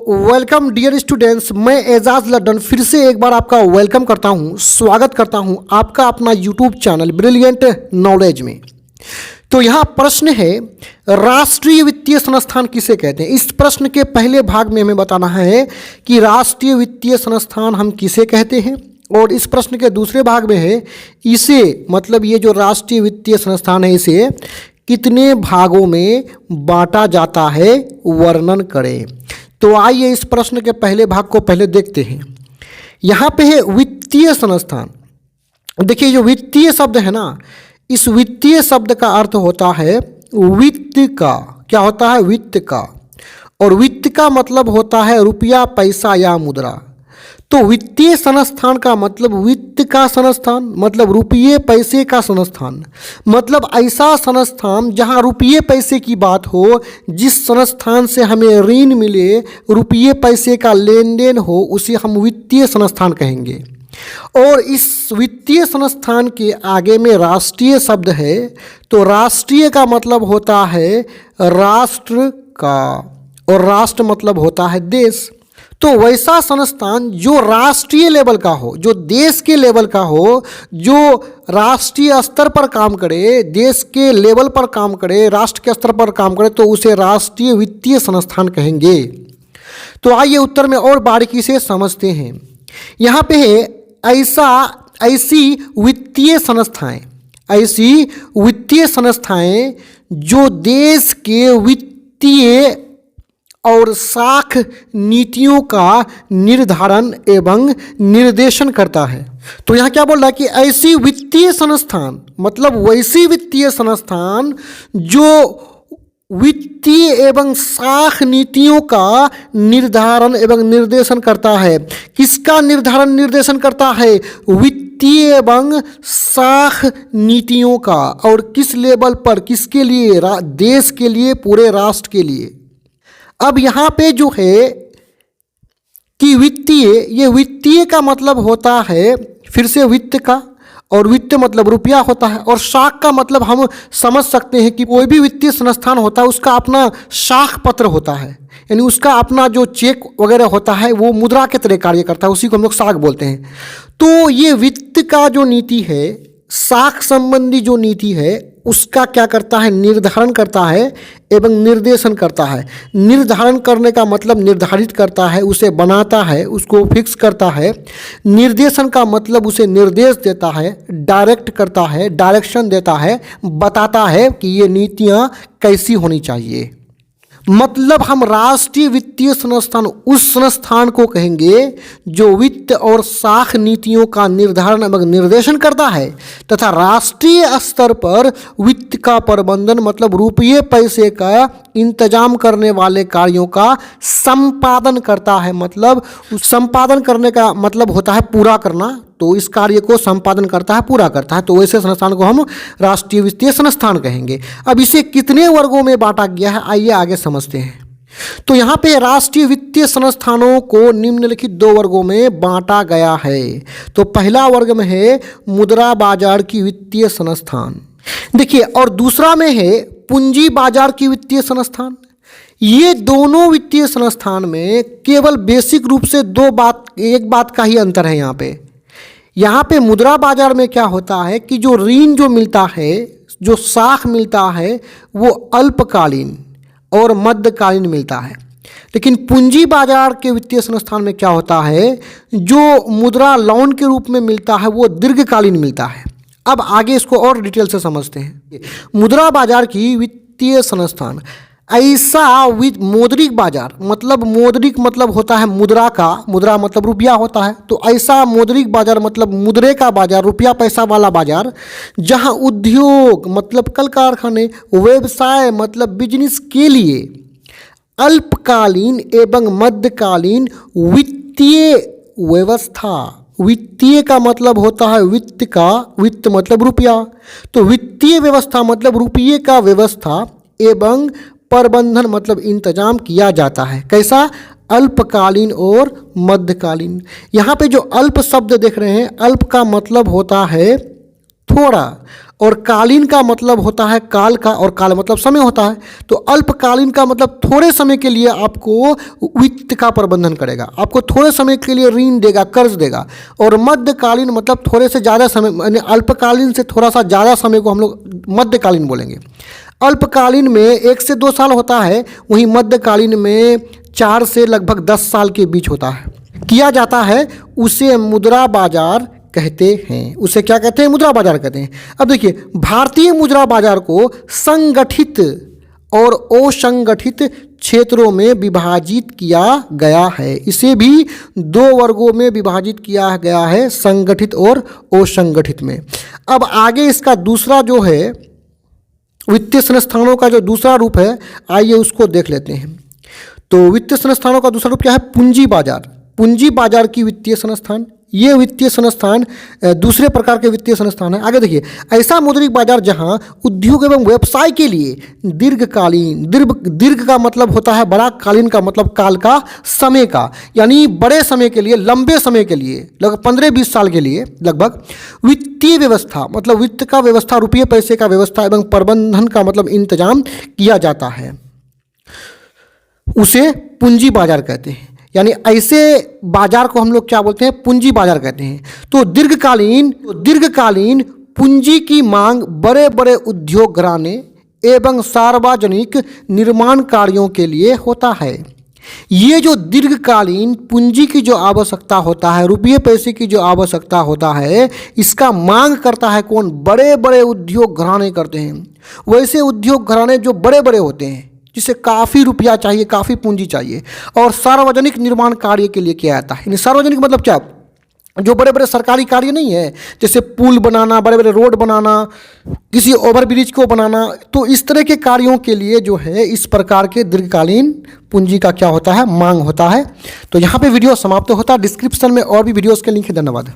Welcome dear students, मैं एजाज लड्डन फिर से एक बार आपका वेलकम करता हूं, स्वागत करता हूं आपका अपना यूट्यूब चैनल ब्रिलियंट नॉलेज में। तो यहाँ प्रश्न है, राष्ट्रीय वित्तीय संस्थान किसे कहते हैं। इस प्रश्न के पहले भाग में हमें बताना है कि राष्ट्रीय वित्तीय संस्थान हम किसे कहते हैं, और इस प्रश्न के दूसरे भाग में है इसे मतलब ये जो राष्ट्रीय वित्तीय संस्थान है इसे कितने भागों में बांटा जाता है, वर्णन करें। तो आइए इस प्रश्न के पहले भाग को पहले देखते हैं। यहाँ पे है वित्तीय संस्थान। देखिए जो वित्तीय शब्द है ना, इस वित्तीय शब्द का अर्थ होता है वित्त का। क्या होता है? वित्त का। और वित्त का मतलब होता है रुपया, पैसा या मुद्रा। तो वित्तीय संस्थान का मतलब वित्त का संस्थान, मतलब रुपये पैसे का संस्थान, मतलब ऐसा संस्थान जहां रुपये पैसे की बात हो, जिस संस्थान से हमें ऋण मिले, रुपये पैसे का लेन देन हो, उसे हम वित्तीय संस्थान कहेंगे। और इस वित्तीय संस्थान के आगे में राष्ट्रीय शब्द है, तो राष्ट्रीय का मतलब होता है राष्ट्र का, और राष्ट्र मतलब होता है देश। तो वैसा संस्थान जो राष्ट्रीय लेवल का हो, जो देश के लेवल का हो, जो राष्ट्रीय स्तर पर काम करे, देश के लेवल पर काम करे, राष्ट्र के स्तर पर काम करे, तो उसे राष्ट्रीय वित्तीय संस्थान कहेंगे। तो आइए उत्तर में और बारीकी से समझते हैं। यहाँ पे है ऐसी वित्तीय संस्थाएं जो देश के वित्तीय और साख नीतियों का निर्धारण एवं निर्देशन करता है। तो यहाँ क्या बोल रहा है कि ऐसी वित्तीय संस्थान मतलब वैसी वित्तीय संस्थान जो वित्तीय एवं साख नीतियों का निर्धारण एवं निर्देशन करता है। किसका निर्धारण निर्देशन करता है? वित्तीय एवं साख नीतियों का। और किस लेवल पर? किसके लिए? देश के लिए, पूरे राष्ट्र के लिए। अब यहाँ पे जो है कि ये वित्तीय का मतलब होता है फिर से वित्त का, और वित्त मतलब रुपया होता है। और शाख का मतलब हम समझ सकते हैं कि कोई भी वित्तीय संस्थान होता है उसका अपना शाख पत्र होता है, यानी उसका अपना जो चेक वगैरह होता है वो मुद्रा के तरह कार्य करता है, उसी को हम लोग शाख बोलते हैं। तो ये वित्त का जो नीति है, शाख संबंधी जो नीति है, उसका क्या करता है? निर्धारण करता है एवं निर्देशन करता है। निर्धारण करने का मतलब निर्धारित करता है, उसे बनाता है, उसको फिक्स करता है। निर्देशन का मतलब उसे निर्देश देता है, डायरेक्ट करता है, डायरेक्शन देता है, बताता है कि ये नीतियाँ कैसी होनी चाहिए। मतलब हम राष्ट्रीय वित्तीय संस्थान उस संस्थान को कहेंगे जो वित्त और साख नीतियों का निर्धारण एवं निर्देशन करता है तथा राष्ट्रीय स्तर पर वित्त का प्रबंधन मतलब रुपये पैसे का इंतजाम करने वाले कार्यों का संपादन करता है। मतलब संपादन करने का मतलब होता है पूरा करना, तो इस कार्य को संपादन करता है, पूरा करता है। तो वैसे संस्थान को हम राष्ट्रीय वित्तीय संस्थान कहेंगे। अब इसे कितने वर्गों में बांटा गया है, आइए आगे समझते हैं। तो यहाँ पे राष्ट्रीय वित्तीय संस्थानों को निम्नलिखित 2 वर्गों में बांटा गया है। तो पहला वर्ग में है मुद्रा बाजार की वित्तीय संस्थान, देखिए, और दूसरा में है पूंजी बाजार की वित्तीय संस्थान। ये दोनों वित्तीय संस्थान में केवल बेसिक रूप से एक बात का ही अंतर है। यहाँ पे मुद्रा बाजार में क्या होता है कि जो ऋण जो मिलता है, जो साख मिलता है, वो अल्पकालीन और मध्यकालीन मिलता है। लेकिन पूंजी बाजार के वित्तीय संस्थान में क्या होता है, जो मुद्रा लोन के रूप में मिलता है वो दीर्घकालीन मिलता है। अब आगे इसको और डिटेल से समझते हैं। मुद्रा बाजार की वित्तीय संस्थान ऐसा मौद्रिक बाजार मौद्रिक मतलब होता है मुद्रा का, मुद्रा मतलब रुपया होता है। तो ऐसा मौद्रिक बाजार मतलब मुद्रे का बाजार, रुपया पैसा वाला बाजार, जहां उद्योग मतलब कल कारखाने, व्यवसाय मतलब बिजनेस के लिए अल्पकालीन एवं मध्यकालीन वित्तीय व्यवस्था, वित्तीय का मतलब होता है वित्त का, वित्त मतलब रुपया, तो वित्तीय व्यवस्था मतलब रुपये का व्यवस्था एवं प्रबंधन मतलब इंतजाम किया जाता है। कैसा? अल्पकालीन और मध्यकालीन। यहाँ पे जो अल्प शब्द देख रहे हैं, अल्प का मतलब होता है थोड़ा, और कालीन का मतलब होता है काल का, और काल मतलब समय होता है। तो अल्पकालीन का मतलब थोड़े समय के लिए आपको वित्त का प्रबंधन करेगा, आपको थोड़े समय के लिए ऋण देगा, कर्ज देगा। और मध्यकालीन मतलब थोड़े से ज़्यादा समय, यानी अल्पकालीन से थोड़ा सा ज़्यादा समय को हम लोग मध्यकालीन बोलेंगे। अल्पकालीन में 1 से 2 साल होता है, वहीं मध्यकालीन में 4 से लगभग 10 साल के बीच होता है, किया जाता है। उसे मुद्रा बाजार कहते हैं। उसे क्या कहते हैं? मुद्रा बाजार कहते हैं। अब देखिए, भारतीय मुद्रा बाजार को संगठित और असंगठित क्षेत्रों में विभाजित किया गया है। इसे भी 2 वर्गों में विभाजित किया गया है, संगठित और असंगठित में। अब आगे इसका दूसरा जो है वित्तीय संस्थानों का जो दूसरा रूप है, आइए उसको देख लेते हैं। तो वित्तीय संस्थानों का दूसरा रूप क्या है? पूंजी बाजार। पूंजी बाजार की वित्तीय संस्थान, ये वित्तीय संस्थान दूसरे प्रकार के वित्तीय संस्थान है। आगे देखिए, ऐसा मौद्रिक बाजार जहां उद्योग एवं व्यवसाय के लिए दीर्घकालीन, दीर्घ का मतलब होता है बड़ा, कालीन का मतलब काल का, समय का, यानी बड़े समय के लिए, लंबे समय के लिए, लगभग 15-20 साल के लिए लगभग, वित्तीय व्यवस्था मतलब वित्त का व्यवस्था, रुपये पैसे का व्यवस्था एवं प्रबंधन का मतलब इंतजाम किया जाता है, उसे पूंजी बाजार कहते हैं। यानी ऐसे बाजार को हम लोग क्या बोलते हैं? पूंजी बाजार कहते हैं। तो दीर्घकालीन पूंजी की मांग बड़े बड़े उद्योग घराने एवं सार्वजनिक निर्माण कार्यों के लिए होता है। ये जो दीर्घकालीन पूंजी की जो आवश्यकता होता है, रुपये पैसे की जो आवश्यकता होता है, इसका मांग करता है कौन? बड़े बड़े उद्योग घराने करते हैं। वैसे उद्योग घराने जो बड़े बड़े होते हैं, जिसे काफ़ी रुपया चाहिए, काफ़ी पूंजी चाहिए, और सार्वजनिक निर्माण कार्य के लिए किया जाता है। यानी सार्वजनिक मतलब क्या? जो बड़े बड़े सरकारी कार्य नहीं है, जैसे पुल बनाना, बड़े बड़े रोड बनाना, किसी ओवरब्रिज को बनाना, तो इस तरह के कार्यों के लिए जो है इस प्रकार के दीर्घकालीन पूंजी का क्या होता है? मांग होता है। तो यहाँ पे वीडियो समाप्त होता है। डिस्क्रिप्शन में और भी वीडियोज़ के लिंक है। धन्यवाद।